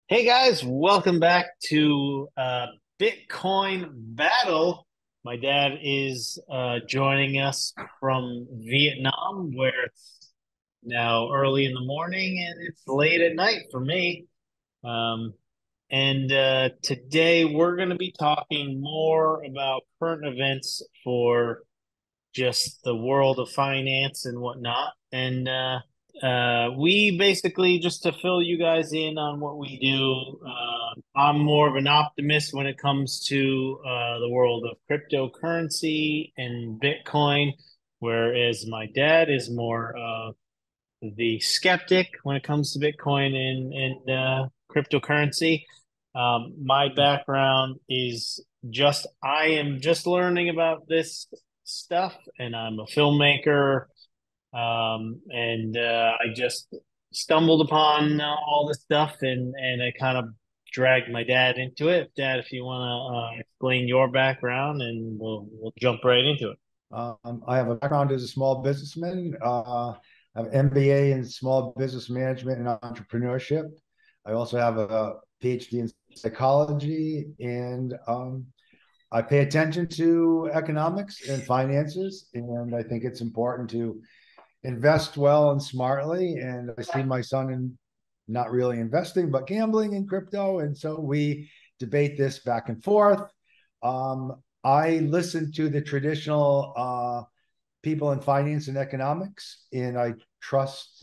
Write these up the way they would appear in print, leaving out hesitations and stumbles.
Hey guys, welcome back to Bitcoin Battle. My dad is joining us from Vietnam, where it's now early in the morning and it's late at night for me. Um, and today we're going to be talking more about current events for just the world of finance and whatnot. And we basically, just to fill you guys in on what we do, I'm more of an optimist when it comes to the world of cryptocurrency and Bitcoin, whereas my dad is more the skeptic when it comes to Bitcoin and cryptocurrency. My background is just I am just learning about this stuff, and I'm a filmmaker, and I just stumbled upon all this stuff, and I kind of dragged my dad into it. Dad, if you want to explain your background, and we'll jump right into it. I have a background as a small businessman. I have an MBA in small business management and entrepreneurship. I also have a PhD in psychology, and I pay attention to economics and finances. And I think it's important to invest well and smartly. And I see my son in not really investing, but gambling in crypto. And so we debate this back and forth. I listen to the traditional people in finance and economics, and I trust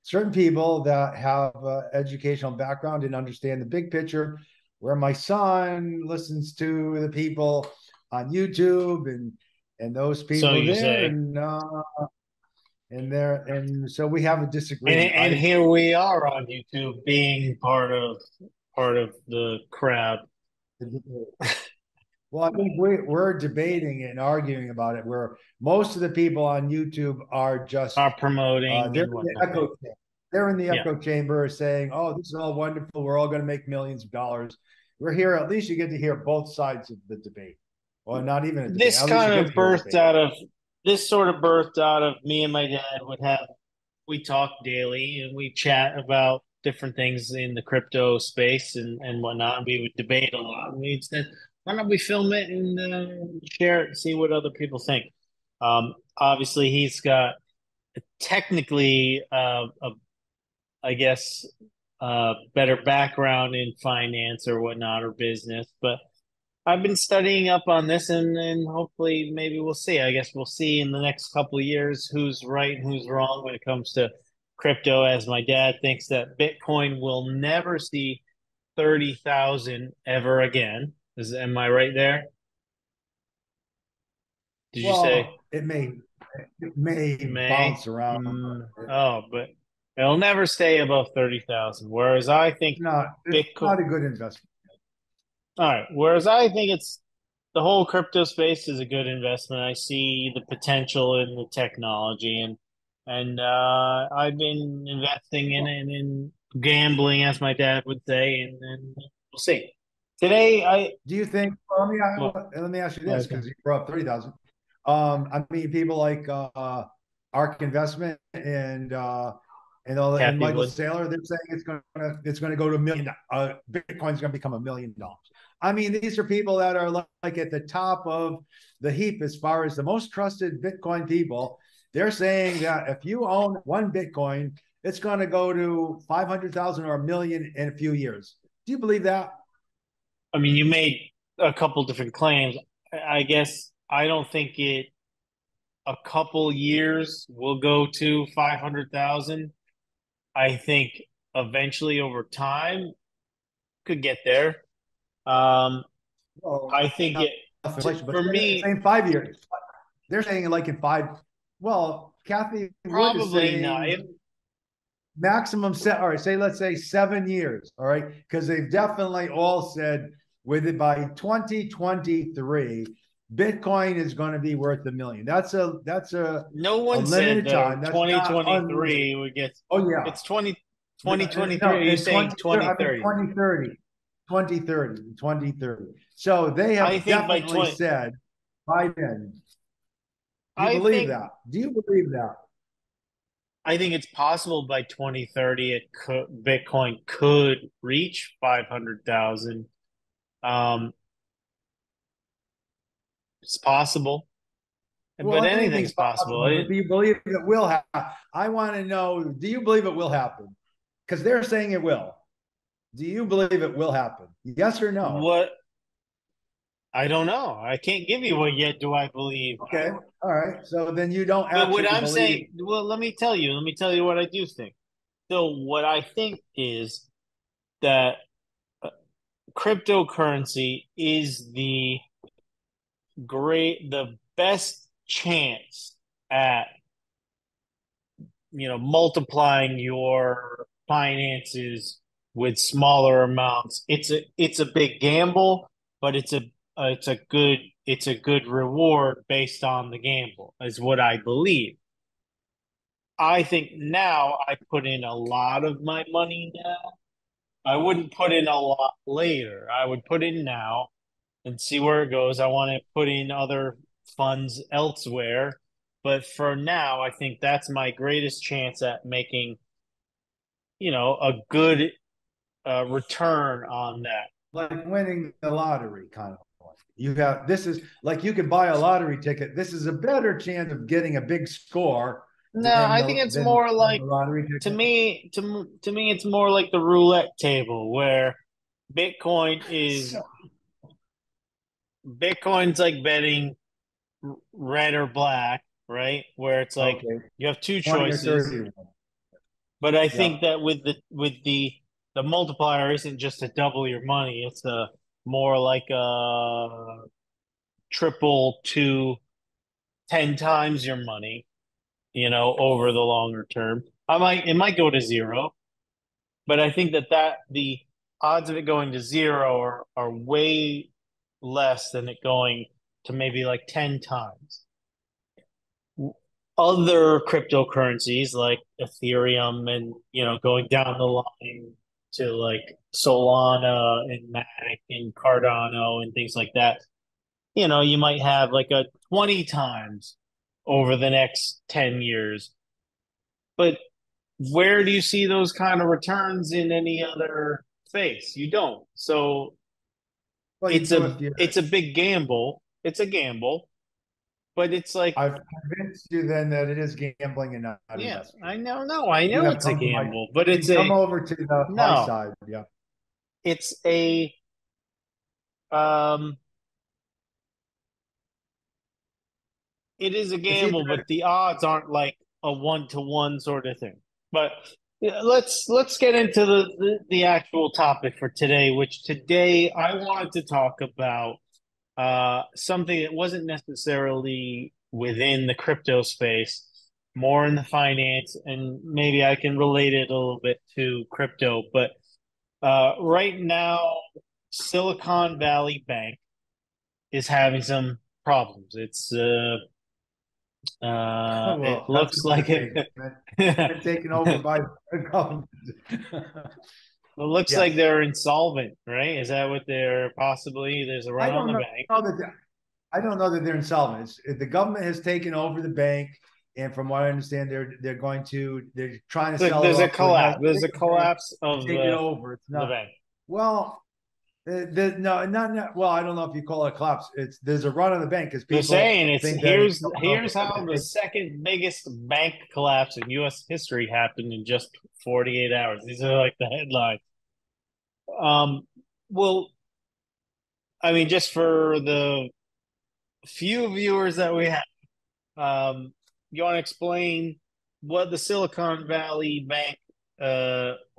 certain people that have educational background and understand the big picture. Where my son listens to the people on YouTube and those So people you there, say, and so we have a and disagreement. and here we are on YouTube, being part of the crowd. Well, I think we're debating and arguing about it. Where most of the people on YouTube are just Are promoting they're and in the whatnot. echo chamber. They're in the Yeah. echo chamber saying, "Oh, this is all wonderful. We're all going to make millions of dollars." We're here. At least you get to hear both sides of the debate. Well, not even a debate. This At least you kind get to of hear a birthed debate. out of this sort of birthed out of me and my dad would have we talk daily and we chat about different things in the crypto space and whatnot. And we would debate a lot. And we said, why don't we film it and share it and see what other people think? Obviously, he's got technically, I guess, better background in finance or whatnot or business, but I've been studying up on this, and hopefully maybe we'll see. I guess we'll see in the next couple of years who's right and who's wrong when it comes to crypto, as my dad thinks that Bitcoin will never see 30,000 ever again. Am I right there? Did you say Well, it may May? bounce around. Oh, but it'll never stay above 30,000. Whereas I think It's Bitcoin, not a good investment. all right. Whereas I think it's the whole crypto space is a good investment. I see the potential in the technology, and I've been investing in it and in gambling, as my dad would say, and we'll see. Today, I Do you think? Well, well, let me ask you this okay. because you brought up 30,000. I mean, people like Ark Investment and Kathy Michael Wood. Saylor, they're saying it's gonna go to a million. Bitcoin's gonna become $1 million. I mean, these are people that are like at the top of the heap as far as the most trusted Bitcoin people. They're saying that if you own one Bitcoin, it's going to go to 500,000 or a million in a few years. Do you believe that? I mean, you made a couple different claims. I guess I don't think it a couple years will go to 500,000. I think eventually over time could get there. Um, Well, I think it inflation, but for me saying 5 years. They're saying like in five. Well, Kathy Wood is probably not. saying maximum set. All right, say let's say 7 years. All right, because they've definitely all said with it by 2023, Bitcoin is going to be worth a million. No a one said limited though time. That's not unlimited. 2023 would get Oh yeah, it's 20 twenty no, twenty three. no Are you in saying 20. I mean 2030? 2030. So they I have think by definitely 20 said by then. Do you I believe think that? Do you believe that? I think it's possible by 2030 Bitcoin could reach 500,000. Um, it's possible, but Well, anything's anything's possible. possible, but do you believe it will happen? I want to know, do you believe it will happen? Because they're saying it will. Do you believe it will happen? Yes or no? What I don't know. I can't give you a yet do I believe. Okay. All right. So then you don't But what actually I'm believe. saying, well, let me tell you what I do think. So what I think is that cryptocurrency is the best chance at, multiplying your finances with smaller amounts. It's a big gamble, but it's a good reward based on the gamble, is what I believe. I think now I put in a lot of my money now. I wouldn't put in a lot later. I would put in now and see where it goes. I want to put in other funds elsewhere. But for now, I think that's my greatest chance at making, a good return on that. Like winning the lottery, kind of. You have this is like you can buy a lottery ticket. This is a better chance of getting a big score No, I think it's than more buying like the lottery ticket. to me, it's more like the roulette table where Bitcoin is So, Bitcoin's like betting red or black, right? Where it's like okay, you have two 20 or choices. 30. But I Yeah. think that with the multiplier isn't just to double your money. It's a more like a triple to 10 times your money, over the longer term. It might go to zero, but I think that the odds of it going to zero are way less than it going to maybe like 10 times. Other cryptocurrencies like Ethereum and going down the line to like Solana and Matic and Cardano and things like that, you might have like a 20 times over the next 10 years. But where do you see those kind of returns in any other space? You don't. So Well, you it's do a if you. it's a big gamble. It's a gamble, but it's like, I've convinced you then that it is gambling and not yeah, investing. I You know have it's a come to my. gamble, but You come over to my no, side. Yeah. it's a um it is a It's either gamble, but the odds aren't like a 1-to-1 sort of thing. But yeah, let's get into the actual topic for today, which today I wanted to talk about something that wasn't necessarily within the crypto space, more in the finance, and maybe I can relate it a little bit to crypto. But right now, Silicon Valley Bank is having some problems. It well, that's a looks good like it. statement. It Been taken over by the government. looks like Yes. they're insolvent, right? Is that what they're possibly? There's a I run on don't the know bank. that I don't know that they're insolvent. The government has taken over the bank, and from what I understand, they're trying to sell it There's a off to another collapse. There's big a bank collapse to of take it over. It's the not bank. well. No, not well. I don't know if you call it a collapse. It's there's a run on the bank because They're people saying it's think that it's going over. here's how the second biggest bank collapse in U.S. history happened in just 48 hours. These are like the headlines. Um, well, I mean, just for the few viewers that we have, you want to explain what the Silicon Valley Bank,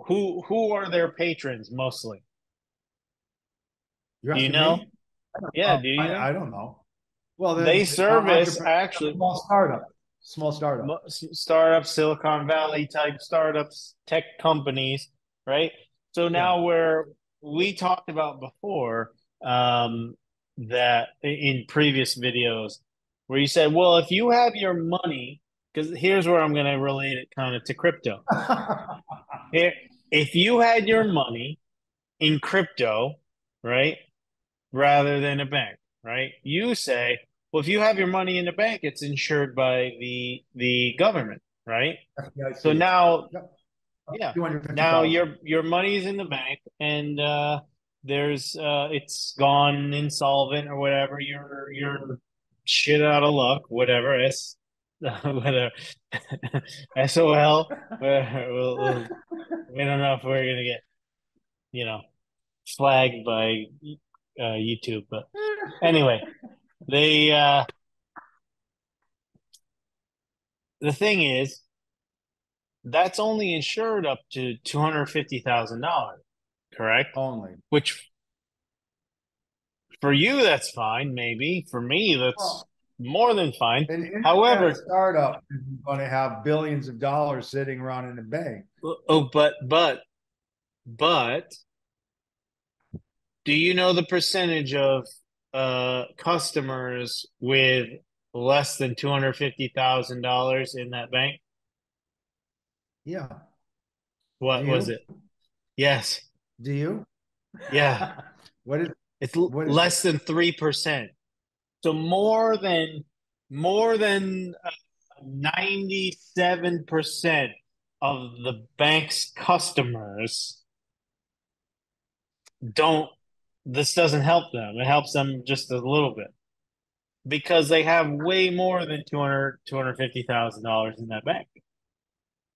who are their patrons mostly? You're Do you asking know? me? Yeah, do you know? I don't know. Well, They the service entrepreneur, actually small startup. startups, Silicon Valley type startups, tech companies, right? So Yeah. now where we talked about before, that in previous videos, where you said, well, if you have your money, because here's where I'm going to relate it kind of to crypto. Here, if you had your money in crypto, right, rather than a bank, right? You say, well, if you have your money in a bank, it's insured by the government, right? So FDIC. now, Yep. yeah, now 250,000. your money's in the bank, and there's it's gone insolvent or whatever. You're shit out of luck, whatever. Whatever. SOL. We don't know if we're gonna get you know flagged by YouTube, but anyway, they the thing is that's only insured up to $250,000, correct? Only. Which for you that's fine, maybe. For me, that's Well, more than fine. an internet However, startup is going to have billions of dollars sitting around in the bank. oh, but, do you know the percentage of customers with less than $250,000 in that bank? Yeah. Do What was you? it? Yes. Do you? Yeah. What is It's what is it? less than 3%. So more than 97% of the bank's customers don't this doesn't help them. It helps them just a little bit because they have way more than 250,000 dollars in that bank.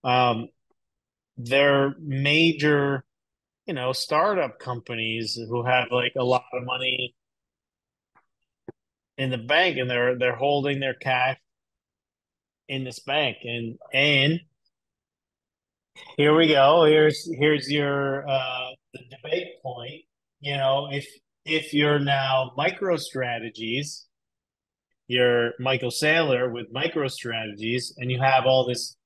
Um, they're major, startup companies who have like a lot of money in the bank, and they're holding their cash in this bank. And here we go. Here's your the debate point. If you're now MicroStrategies, you're Michael Saylor with MicroStrategies, and you have all this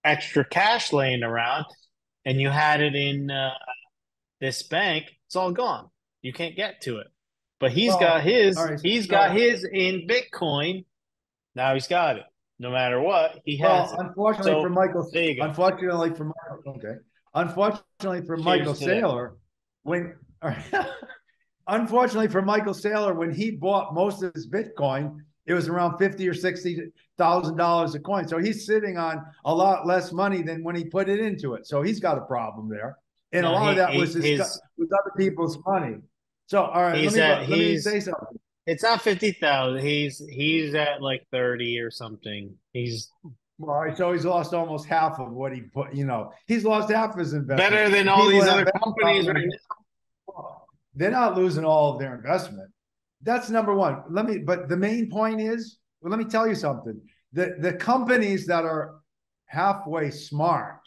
extra cash laying around, and you had it in this bank, it's all gone. You can't get to it. But he's got Well, all his. right. He's got So, his in Bitcoin. Now he's got it. No matter what, he has well, it. So there you go. unfortunately for Michael, okay, unfortunately for Michael Cheers to that. Saylor, when, unfortunately for Michael Saylor, when he bought most of his Bitcoin, it was around 50 or $60,000 a coin. So he's sitting on a lot less money than when he put it into it. So he's got a problem there, and a No, lot of that was his with other people's money. So, all right, he's at let me he's say something. it's not 50,000. He's at like 30 or something. He's All right, so he's lost almost half of what he put. He's lost half his investment. better than The all people these that other have companies right now. they're not losing all of their investment. That's number one. But the main point is, well, let me tell you something. The companies that are halfway smart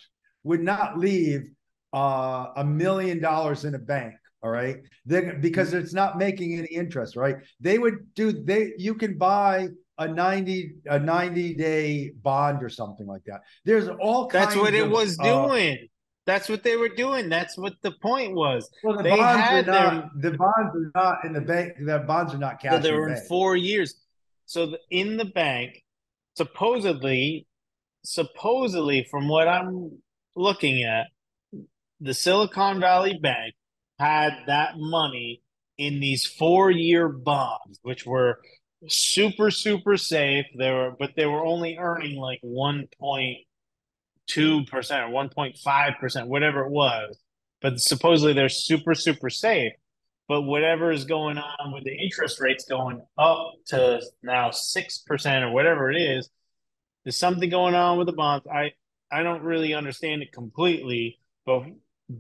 would not leave $1 million in a bank. All right, because it's not making any interest. Right? They would do. You can buy a 90 day bond or something like that. There's all That's what kinds it of was doing. That's what they were doing. That's what the point was. well, They had their the bonds are not in the bank. The bonds are not so cash they in the were in bank. 4 years. So in the bank, supposedly, supposedly, from what I'm looking at, the Silicon Valley Bank had that money in these 4 year bonds, which were super, super safe. But they were only earning like 1.2% or 1.5%, whatever it was. But supposedly they're super, super safe. But whatever is going on with the interest rates going up to now 6% or whatever it is, there's something going on with the bonds. I don't really understand it completely, but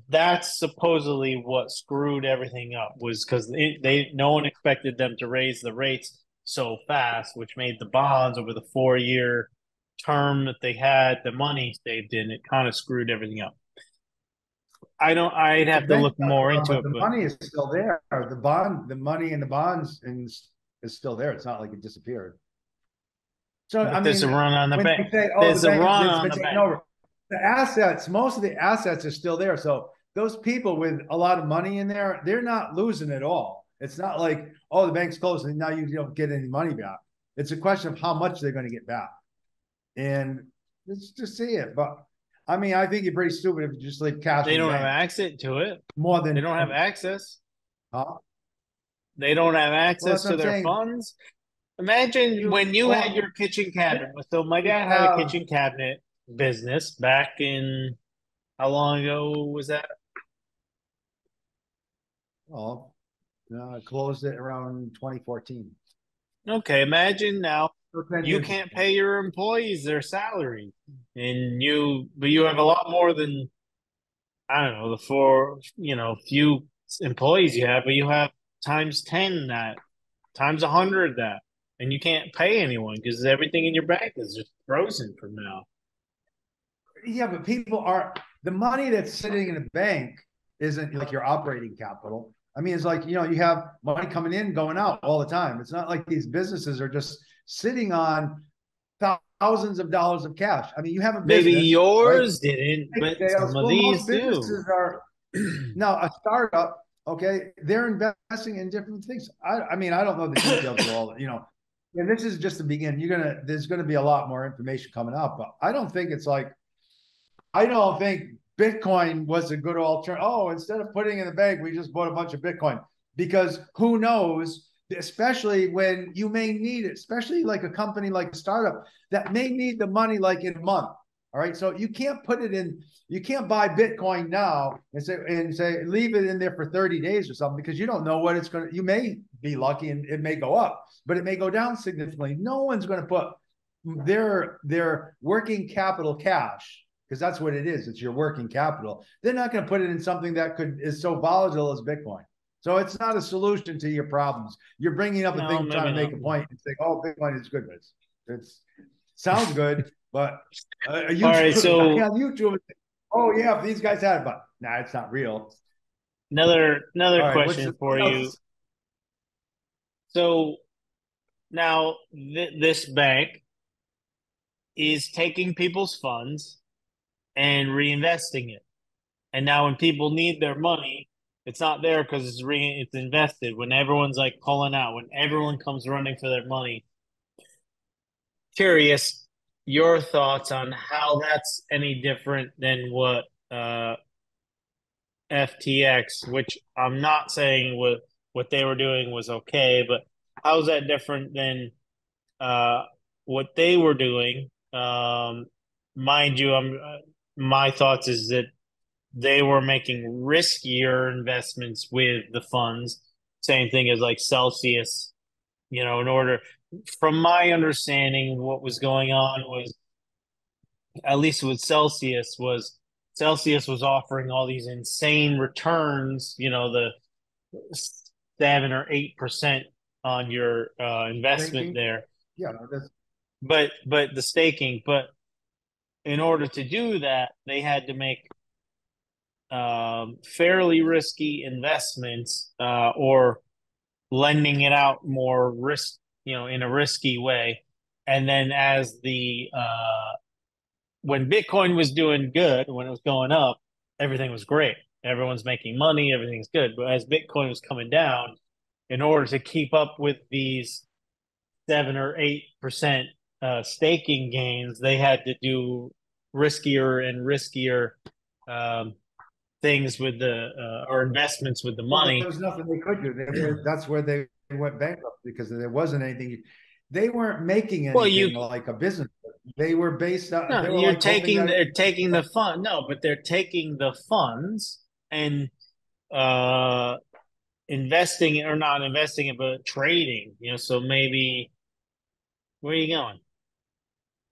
that's supposedly what screwed everything up was because they no one expected them to raise the rates so fast, which made the bonds over the 4 year term that they had the money saved in. It kind of screwed everything up. I don't. I'd The have to bank look got the more problem, into but it, the but money is still there. The money in the bonds is still there. It's not like it disappeared. So, I but there's mean, a run on the when bank. they say, "Oh, the There's a bank run has on been the taken bank. over," most of the assets are still there. So those people with a lot of money in there, they're not losing it all. It's not like, "Oh, the bank's closed and now you don't get any money back." It's a question of how much they're going to get back, and let's just see it. But I mean, I think you're pretty stupid if you just leave cash They in the don't have bank. access to it. More They than, don't have access. huh? They don't have Well, that's access what to I'm their saying. funds. Imagine You when you had or your kitchen cabinet. So my you dad had a have kitchen cabinet. business back in how long ago was that? Well, closed it around 2014. Okay, imagine now So 10 you years can't ago. pay your employees their salary, and but you have a lot more than I don't know the four few employees you have, but you have times 10 that, times 100 that, and you can't pay anyone because everything in your bank is just frozen from now. Yeah, but people are the money that's sitting in a bank isn't like your operating capital. I mean, it's like, you have money coming in, going out all the time. It's not like these businesses are just sitting on thousands of dollars of cash. I mean, you have a Maybe business, right? yours didn't, but some Sales. of Well, most these do. businesses are now a startup. Okay, they're investing in different things. I mean, I don't know the details of all. And this is just the beginning. There's gonna be a lot more information coming out, but I don't think Bitcoin was a good alternative. Oh, instead of putting in the bank, we just bought a bunch of Bitcoin because who knows, especially when you may need it, especially like a company like a startup that may need the money like in a month. All right. So you can't buy Bitcoin now and say leave it in there for 30 days or something because you don't know what it's going to, you may be lucky and it may go up, but it may go down significantly. No one's going to put their working capital cash because that's what it is. It's your working capital. They're not going to put it in something that is so volatile as Bitcoin. So it's not a solution to your problems. You're bringing up a No, thing, trying maybe to make not. a point and say, "Oh, Bitcoin is good." It's sounds good, but a All right, YouTube guy so on YouTube, oh yeah, if these guys had it, but nah, it's not real. another All right, question for what you. else? So now this bank is taking people's funds and reinvesting it. And now when people need their money, it's not there because it's invested. When everyone's like pulling out, when everyone comes running for their money, curious your thoughts on how that's any different than what FTX, which I'm not saying what they were doing was okay, but how's that different than uh, what they were doing? Mind you, my thoughts is that they were making riskier investments with the funds. Same thing as like Celsius, in order, from my understanding, what was going on was, at least with Celsius was offering all these insane returns, the 7 or 8% on your investment Thinking, there. yeah, that's But the staking, but in order to do that, they had to make fairly risky investments, or lending it out more risk, in a risky way. And then as the when Bitcoin was doing good, when it was going up, everything was great. Everyone's making money, everything's good. But as Bitcoin was coming down, in order to keep up with these 7 or 8% staking gains, they had to do riskier and riskier um, things with the or investments with the well, there money. was nothing they could do. That's where they went bankrupt because there wasn't anything. They weren't making Well, you anything like a business. They were based on. no, They were like hoping that it they're taking the fund. No, but they're taking the funds and uh investing it, or not investing it, but trading. So maybe, where are you going?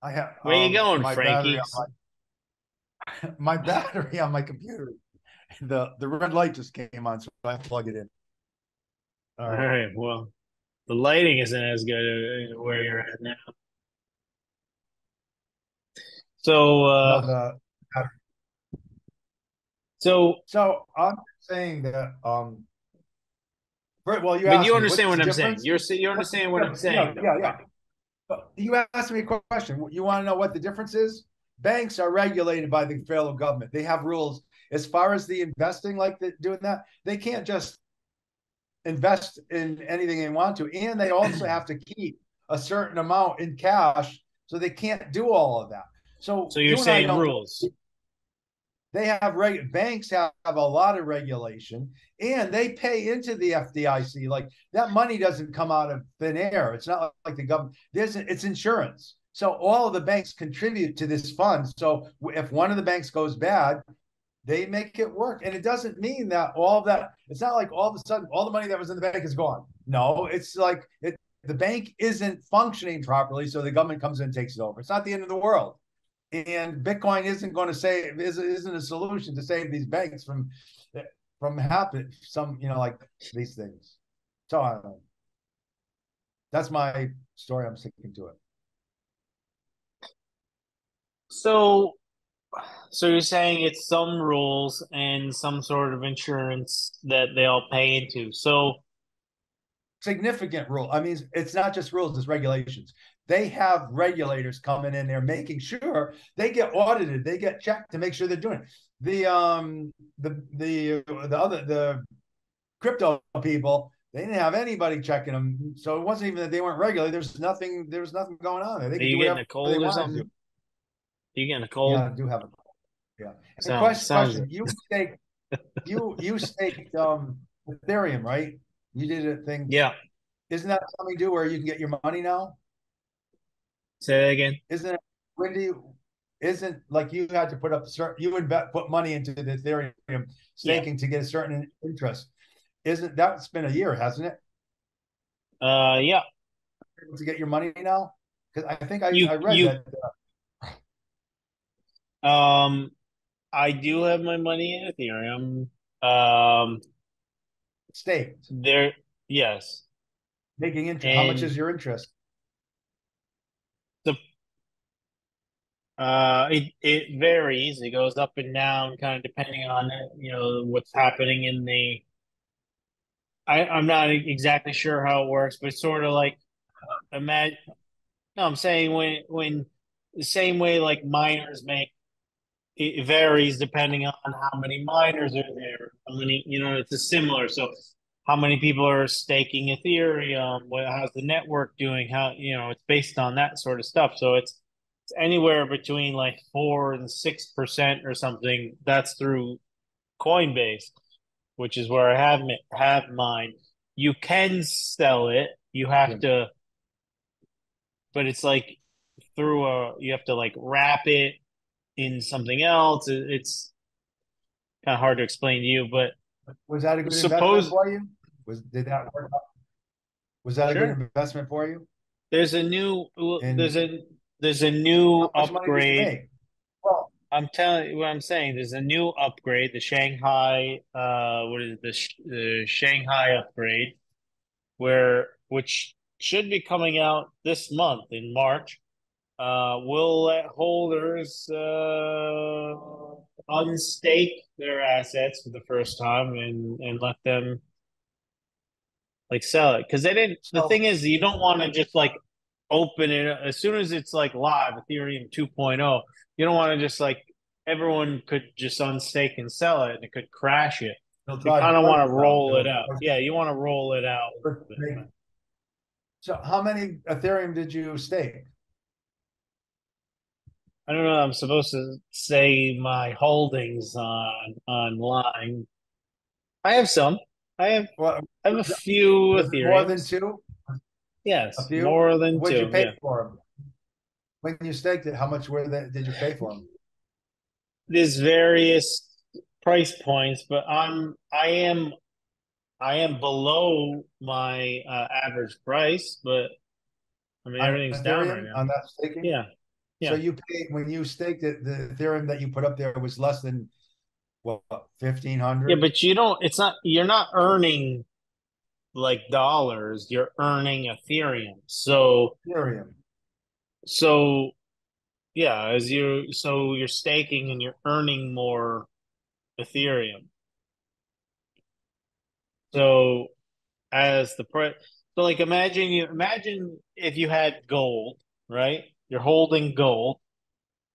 I have Where are you going, my battery Frankie? on my battery on my computer. The red light just came on, so I have to plug it in. All All right. right. Well, the lighting isn't as good where you're at now. So, No, the so, so I'm saying that well, you but you asked me understand what's what the I'm saying. difference? You What's the understand what I'm difference? Yeah, saying, though, yeah, right? yeah. But you asked me a question. You want to know what the difference is? Banks are regulated by the federal government. They have rules as far as the investing, like doing that. They can't just invest in anything they want to, and they also have to keep a certain amount in cash, so they can't do all of that. So So you're you and I saying don't rules. know. They have banks have a lot of regulation, and they pay into the FDIC. Like that money doesn't come out of thin air. It's not like the government. It's insurance. So all of the banks contribute to this fund. So if one of the banks goes bad, they make it work. And it doesn't mean that all of that, it's not like all of a sudden all the money that was in the bank is gone. No, it's like the bank isn't functioning properly. So the government comes in and takes it over. It's not the end of the world. And Bitcoin isn't going to save, isn't a solution to save these banks from happen some, like these things. So I don't know. That's my story. I'm sticking to it. So, so you're saying it's some rules and some sort of insurance that they all pay into. So, Significant rule. I mean, it's not just rules, it's regulations. They have regulators coming in there making sure they get audited, they get checked to make sure they're doing it. The crypto people, they didn't have anybody checking them. So it wasn't even that they weren't regulated. There was nothing going on there. They are could you do getting whatever a they cold or wanted to something? do. Are you getting a Yeah, cold? I do have a yeah. And Sounds question, you staked Ethereum, right? You did a thing. yeah. Isn't that something you do where you can get your money now? Say that again. Isn't it when do you isn't like you had to put up certain you put money into the Ethereum Yeah. staking to get a certain interest. Isn't that's been a year, hasn't it? Yeah. To get your money now? Because I think I read You that um I do have my money in Ethereum. Um staked there yes. making interest. How much And is your interest? the it varies. It goes up and down kind of depending on what's happening in the I'm not exactly sure how it works, but it's sort of like imagine no, I'm saying when the same way like miners make it varies depending on how many miners are there, how many, it's a similar. So how many people are staking Ethereum? How's the network doing? How, it's based on that sort of stuff. So it's anywhere between like 4 and 6% or something. That's through Coinbase, which is where I have mine. You can sell it. You have to, but it's like you have to like wrap it in something else. It's kind of hard to explain to you, but Was that a good investment suppose for you? Did that work out? Was that a good sure. investment for you? There's a new And there's a new how much money did you upgrade. make? Well, I'm telling you what I'm saying. There's a new upgrade, the Shanghai what is it? The Shanghai upgrade which should be coming out this month in March. Will let holders unstake their assets for the first time and let them like sell it because they didn't. The so thing is, you don't want to just like open it as soon as it's like live Ethereum 2.0. You don't want to just like everyone could just unstake and sell it and it could crash it. they'll You drive kind the of want price to down. roll it out. Yeah, you want to roll it out a little bit. So how many Ethereum did you stake? I don't know. I'm supposed to say my holdings on online. I have some. I have Well, I have a few was it more than Ethereums. two? A Yes, few? more than What'd you two. pay Yeah. for them? When you staked it, how much did you pay for them? There's various price points, but I am below my average price, but I mean On everything's down right Ethereum, now. on that staking? Yeah, So yeah, you paid when you staked it, the Ethereum that you put up there was less than what, yeah. 1,500 But you don't. It's not. You're not earning like dollars. You're earning Ethereum. Ethereum. So yeah, so you're staking and you're earning more Ethereum. So as the price, so like imagine if you had gold, right? You're holding gold,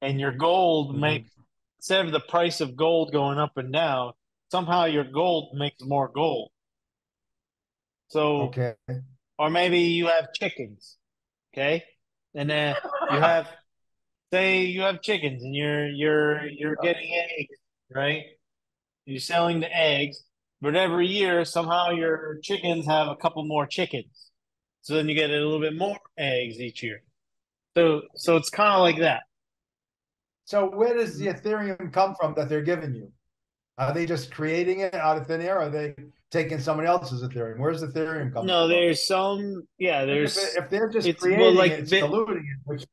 and your gold Mhm. makes instead of the price of gold going up and down, somehow your gold makes more gold. So, Okay. or maybe you have chickens, okay, and then you have say you have chickens and you're getting eggs, right? You're selling the eggs, but every year somehow your chickens have a couple more chickens. So then you get a little bit more eggs each year. So it's kind of like that. So where does the Ethereum come from that they're giving you? Are they just creating it out of thin air? Or are they taking someone else's Ethereum? Where's Ethereum coming No, from? there's some. Yeah, Like there's. if they're just It's well creating it, like it's bit. diluting it. Which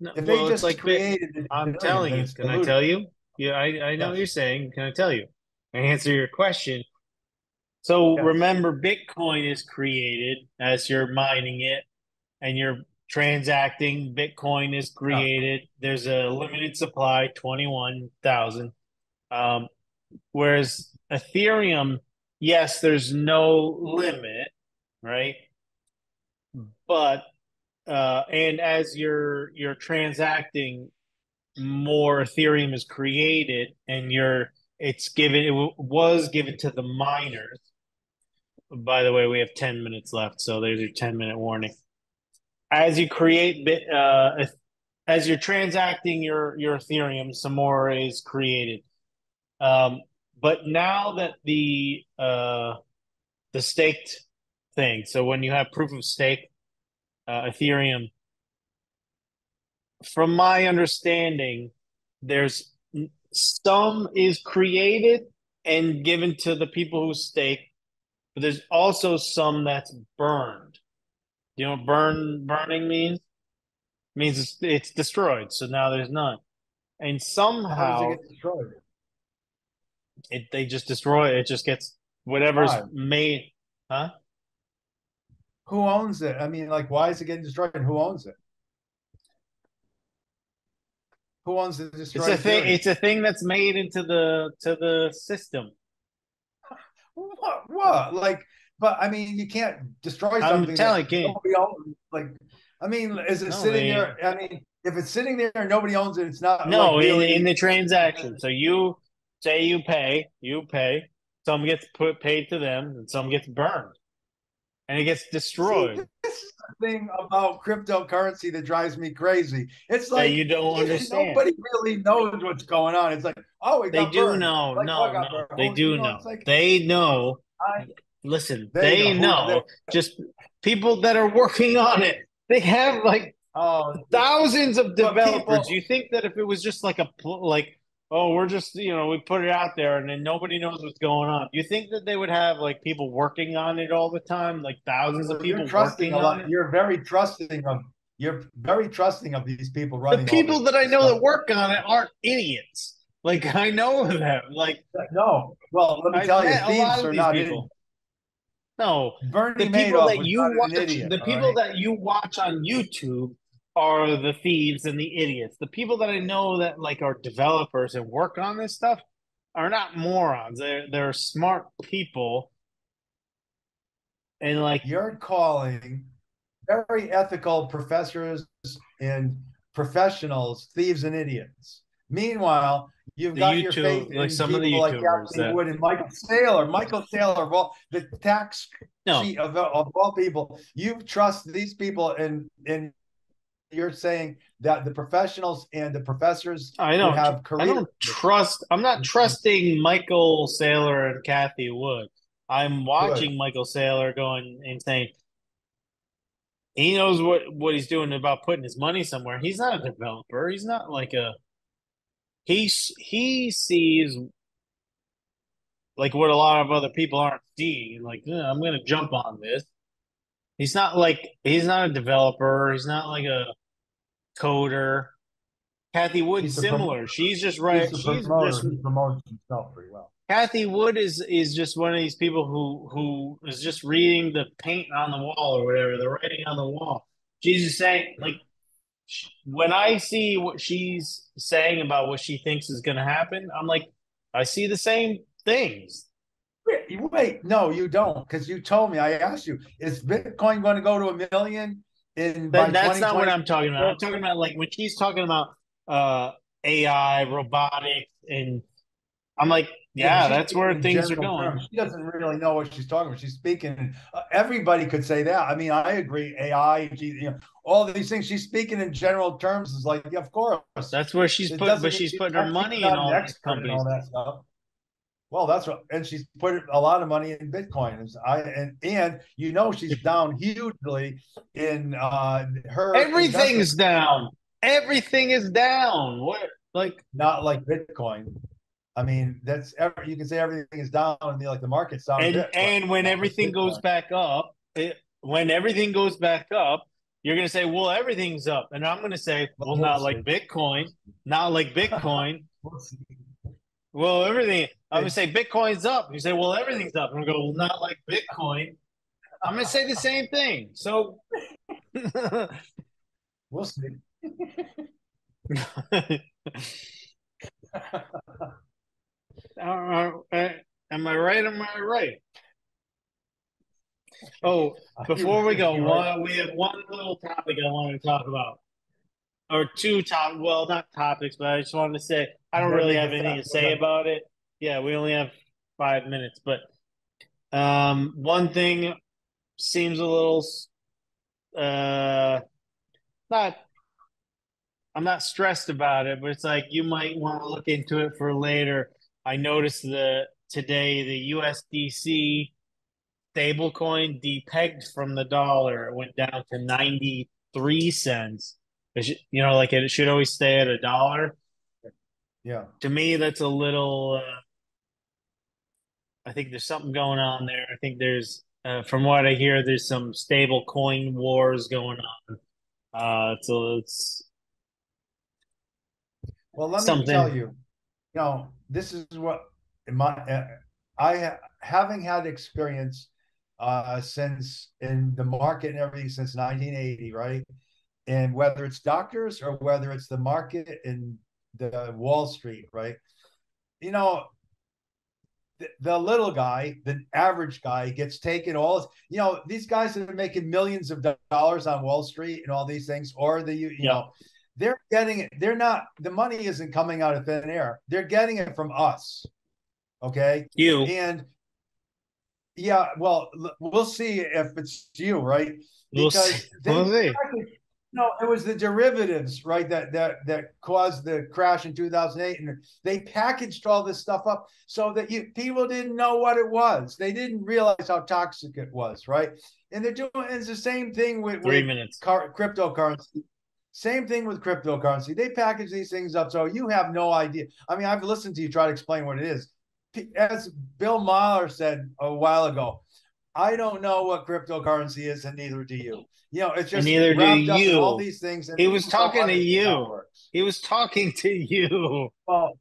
No, if they well, it's just like bit. created I'm Ethereum, telling then you. it's Can I diluted. tell you? Yeah, I know what you're Yes, saying. Can I tell you? I answer your question. So yes. remember, Bitcoin is created as you're mining it and you're transacting. Bitcoin is Yeah. created. There's a limited supply, 21,000. Um, whereas Ethereum, yes, there's no limit, right? But and as you're transacting, more Ethereum is created, and was given to the miners. By the way, we have 10 minutes left, so there's your 10-minute warning. As you create bit, as you're transacting your Ethereum, some more is created. Um, but now that the staked thing, so when you have proof of stake Ethereum, from my understanding, there's some is created and given to the people who stake, but there's also some that's burned. You know what burning means? It means it's destroyed, so now there's none. And How does it somehow get destroyed? they just destroy it. It just gets whatever's Why? made, huh? Who owns it? I mean, like, why is it getting destroyed? And who owns it? Who owns the It's a destroyed thing. Ethereum? It's a thing that's made into the system. What? What? Like, but I mean, you can't destroy I'm something that telling you, nobody owns. Like, I mean, is it no, sitting there? I mean, if it's sitting there and nobody owns it, it's not like no, in really. the transaction. So you say you pay. Some gets paid to them, and some gets burned, and it gets See, destroyed. this is the thing about cryptocurrency that drives me crazy. It's That you like don't understand. nobody really knows what's going on. It's like, oh, it They got do burned. know. Like, what No, got no, burned? they Well, you do know, know. it's like They know. I, Listen, they know they who they. know. Just people that are working on it. They have like Oh, thousands of but developers. people, You think that if it was just like oh, we're just we put it out there and then nobody knows what's going on. You think that they would have like people working on it all the time, like thousands of well, you're people trusting working a on lot. it? You're very trusting of these people The running all people this that I know stuff. that work on it aren't idiots. Like I know them. Like No, well, let me I've tell you, met a lot thieves of are these not idiots. people. No, Bernie Madoff was not an idiot. the All people right, that you watch on YouTube are the thieves and the idiots. The people that I know that like are developers and work on this stuff are not morons. They're smart people and like you're calling very ethical professors and professionals thieves and idiots. Meanwhile, you've the got your faith YouTube, like in some of the people like YouTubers Kathy that Wood and Michael Saylor. Michael Saylor, of all the tax no, sheet of all people, you trust these people, and you're saying that the professionals and the professors who have I careers. don't trust. I'm not trusting Michael Saylor and Kathy Wood. I'm Good. watching Michael Saylor going and saying he knows what he's doing about putting his money somewhere. He's not a developer. He's not like a he sees like what a lot of other people aren't seeing. Like, I'm gonna jump on this. He's not a developer. He's not like a coder. Kathy Wood's He's a prom- similar. She's just right. he's a She's promoter. just He promotes himself pretty well. Kathy Wood is just one of these people who is just reading the paint on the wall or whatever, the writing on the wall. She's just saying like when I see what she's saying about what she thinks is going to happen, I'm like, I see the same things. Wait, no, you don't, because you told me. I asked you, is Bitcoin going to go to a million in by That's not what 2020? I'm talking about. I'm talking about like when she's talking about uh, AI, robotics, and I'm like, Yeah, but yeah, she's that's speaking where in things are general going. terms. She doesn't really know what she's talking about. She's speaking. Everybody could say that. I mean, I agree. AI, all these things. She's speaking in general terms. Is like, yeah, of course. That's where It doesn't but mean she's putting her she's money in not an all these expert in all companies. that stuff. Well, that's what, and she's put a lot of money in Bitcoin. And you know she's down hugely in her Everything's investment. down. Everything is down. What like Not like Bitcoin. I mean, you can say everything is down, and like the market's down a bit, but and when not like everything goes Bitcoin. back up, when everything goes back up, you're gonna say, well, everything's up. And I'm gonna say, Well, well, we'll not see. like Bitcoin. Not like Bitcoin. We'll see. Well, everything. I'm gonna It, say Bitcoin's up. You say, well, everything's up. I'm gonna go, well, not like Bitcoin. I'm gonna say the same thing. So we'll see. am I right? Am I right? Oh, before we go, You're right. we have one little topic I wanted to talk about, or two top. Well, not topics, but I just wanted to say I You don't gotta really make have it anything fast. to Go say ahead. about it. Yeah, we only have 5 minutes, but one thing seems a little uh not. I'm not stressed about it, but it's like you might want to look into it for later. I noticed today the USDC stablecoin depegged from the dollar. It went down to 93 cents. Like it should always stay at a dollar. Yeah. To me, that's a little. I think there's something going on there. I think from what I hear, there's some stable coin wars going on. So it's Well, let me tell something. you, this is what in my I having had experience since in the market and everything since 1980, right? And whether it's doctors or whether it's the market in the Wall Street, right? You know, the little guy, the average guy, gets taken all. These guys that are making millions of dollars on Wall Street and all these things, or Yeah, they're getting it. They're not. The money isn't coming out of thin air. They're getting it from us. Okay, you. and yeah, well, we'll see if it's you, right? We'll see. Because We'll see. no, it was the derivatives, right? That caused the crash in 2008, and they packaged all this stuff up so that people didn't know what it was. They didn't realize how toxic it was, right? And they're doing it's the same thing with 3 minutes. cryptocurrency. Same thing with cryptocurrency. They package these things up so you have no idea. I mean, I've listened to you try to explain what it is. As Bill Maher said a while ago, I don't know what cryptocurrency is, and neither do you. It's And just neither do wrapped up in all you. these things, and He was people don't talking to understand how it you. works. He was talking to you. Well,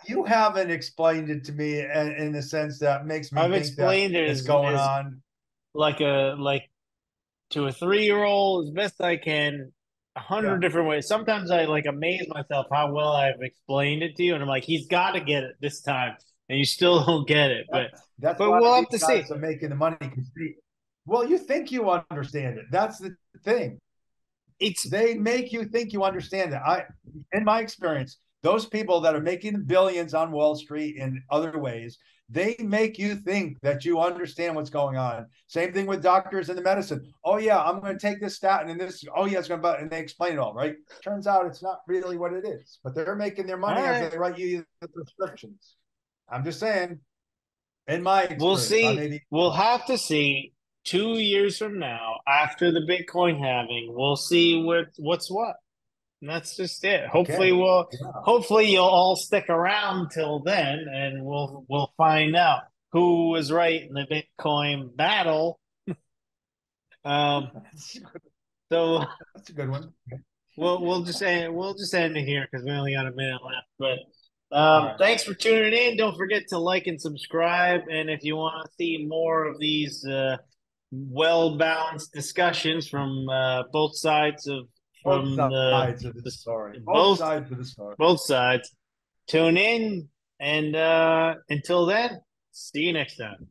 you haven't explained it to me in the sense that makes me I've think that explained it it's going as on. like to a 3-year-old as best I can, a Yeah, hundred different ways. Sometimes I like amaze myself how well I've explained it to you, and I'm like, he's got to get it this time, and you still don't get it. But that's but why we'll have these to see. guys are making the money. Well, you think you understand it. That's the thing. It's They make you think you understand it. In my experience, those people that are making billions on Wall Street and other ways, they make you think that you understand what's going on. Same thing with doctors in the medicine. Oh yeah, I'm going to take this statin and this. Oh yeah, it's going to. And they explain it all, right? Turns out it's not really what it is. But they're making their all money as right. they write you the prescriptions. I'm just saying. In my We'll experience, I see. may be We'll wrong. have to see 2 years from now after the Bitcoin halving. We'll see what's what. And that's just it. Okay. Yeah. Hopefully you'll all stick around till then and we'll find out who was right in the Bitcoin battle. Um so That's a good one. we'll just end it here because we only got a minute left. But All right. thanks for tuning in. Don't forget to like and subscribe. And if you want to see more of these well balanced discussions from both sides of Both from sides of the the story. Both both sides of the story. both sides. Tune in, and until then, see you next time.